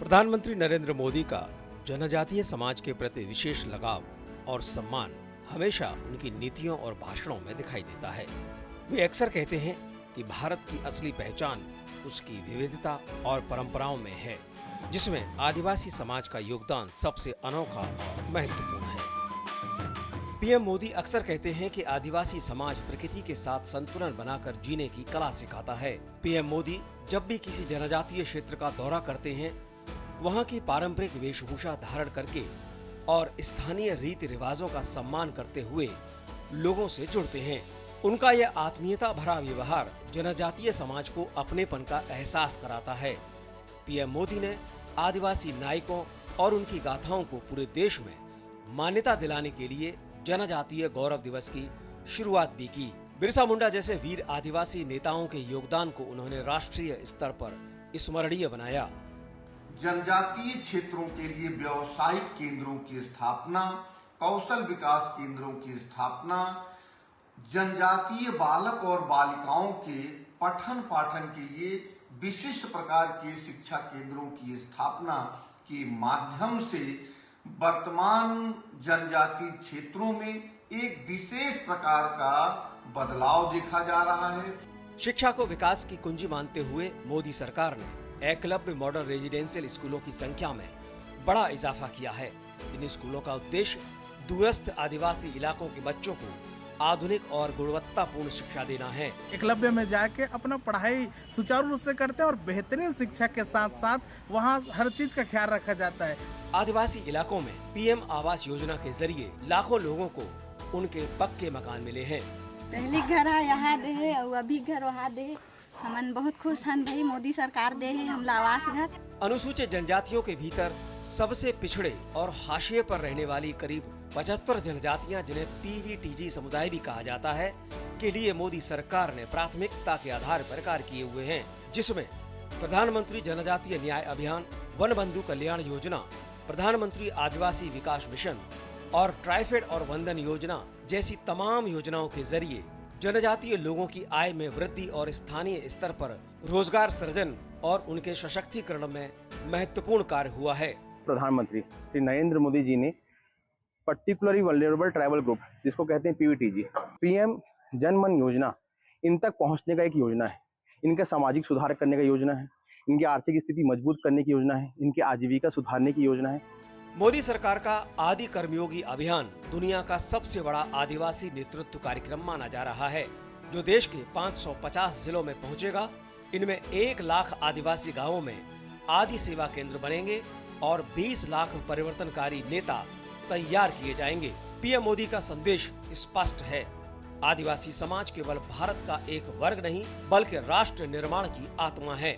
प्रधानमंत्री नरेंद्र मोदी का जनजातीय समाज के प्रति विशेष लगाव और सम्मान हमेशा उनकी नीतियों और भाषणों में दिखाई देता है। वे अक्सर कहते हैं कि भारत की असली पहचान उसकी विविधता और परंपराओं में है, जिसमें आदिवासी समाज का योगदान सबसे अनोखा और महत्वपूर्ण है। पीएम मोदी अक्सर कहते हैं कि आदिवासी समाज प्रकृति के साथ संतुलन बनाकर जीने की कला सिखाता है। पीएम मोदी जब भी किसी जनजातीय क्षेत्र का दौरा करते हैं, वहां की पारंपरिक वेशभूषा धारण करके और स्थानीय रीति रिवाजों का सम्मान करते हुए लोगों से जुड़ते हैं। उनका यह आत्मीयता भरा व्यवहार जनजातीय समाज को अपनेपन का एहसास कराता है। पीएम मोदी ने आदिवासी नायकों और उनकी गाथाओं को पूरे देश में मान्यता दिलाने के लिए जनजातीय गौरव दिवस की शुरुआत भी की। बिरसा मुंडा जैसे वीर आदिवासी नेताओं के योगदान को उन्होंने राष्ट्रीय स्तर पर स्मरणीय बनाया। जनजातीय क्षेत्रों के लिए व्यावसायिक केंद्रों की स्थापना, कौशल विकास केंद्रों की स्थापना, जनजातीय बालक और बालिकाओं के पठन पाठन के लिए विशिष्ट प्रकार के शिक्षा केंद्रों की स्थापना के माध्यम से वर्तमान जनजातीय क्षेत्रों में एक विशेष प्रकार का बदलाव देखा जा रहा है। शिक्षा को विकास की कुंजी मानते हुए मोदी सरकार ने एकलव्य मॉडल रेजिडेंशियल स्कूलों की संख्या में बड़ा इजाफा किया है। इन स्कूलों का उद्देश्य दूरस्थ आदिवासी इलाकों के बच्चों को आधुनिक और गुणवत्तापूर्ण शिक्षा देना है। एकलव्य में जाके अपना पढ़ाई सुचारू रूप से करते हैं और बेहतरीन शिक्षा के साथ साथ वहाँ हर चीज का ख्याल रखा जाता है। आदिवासी इलाकों में पीएम आवास योजना के जरिए लाखों लोगों को उनके पक्के मकान मिले हैं। पहले घर यहाँ दे और अभी घर वहाँ दे, हमन बहुत खुश हन भाई। मोदी सरकार दे है हमला आवास घर। अनुसूचित जनजातियों के भीतर सबसे पिछड़े और हाशिए पर रहने वाली करीब 75 जनजातियां, जिन्हें पीवीटीजी समुदाय भी कहा जाता है, के लिए मोदी सरकार ने प्राथमिकता के आधार पर कार्य किए हुए हैं, जिसमें प्रधानमंत्री जनजातीय न्याय अभियान, वन बंधु कल्याण योजना, प्रधानमंत्री आदिवासी विकास मिशन और ट्राइफेड और वंदन योजना जैसी तमाम योजनाओं के जरिए जनजातीय लोगों की आय में वृद्धि और स्थानीय स्तर पर रोजगार सृजन और उनके सशक्तिकरण में महत्वपूर्ण कार्य हुआ है। प्रधानमंत्री श्री नरेंद्र मोदी जी ने पर्टिकुलरली वल्नरेबल ट्राइबल ग्रुप, जिसको कहते हैं पीवीटीजी, पीएम जनमन योजना, इन तक पहुंचने का एक योजना है। इनका सामाजिक सुधार करने का योजना है, इनकी आर्थिक स्थिति मजबूत करने की योजना है, इनकी आजीविका सुधारने की योजना है। मोदी सरकार का आदि कर्मयोगी अभियान दुनिया का सबसे बड़ा आदिवासी नेतृत्व कार्यक्रम माना जा रहा है, जो देश के 550 जिलों में पहुंचेगा। इनमें 1 लाख आदिवासी गांवों में आदि सेवा केंद्र बनेंगे और 20 लाख परिवर्तनकारी नेता तैयार किए जाएंगे। पीएम मोदी का संदेश स्पष्ट है। आदिवासी समाज केवल भारत का एक वर्ग नहीं, बल्कि राष्ट्र निर्माण की आत्मा है।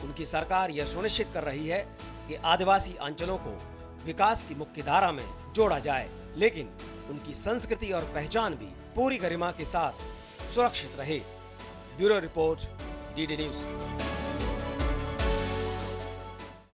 उनकी सरकार यह सुनिश्चित कर रही है कि आदिवासी अंचलों को विकास की मुख्य धारा में जोड़ा जाए, लेकिन उनकी संस्कृति और पहचान भी पूरी गरिमा के साथ सुरक्षित रहे। Bureau report, DD news.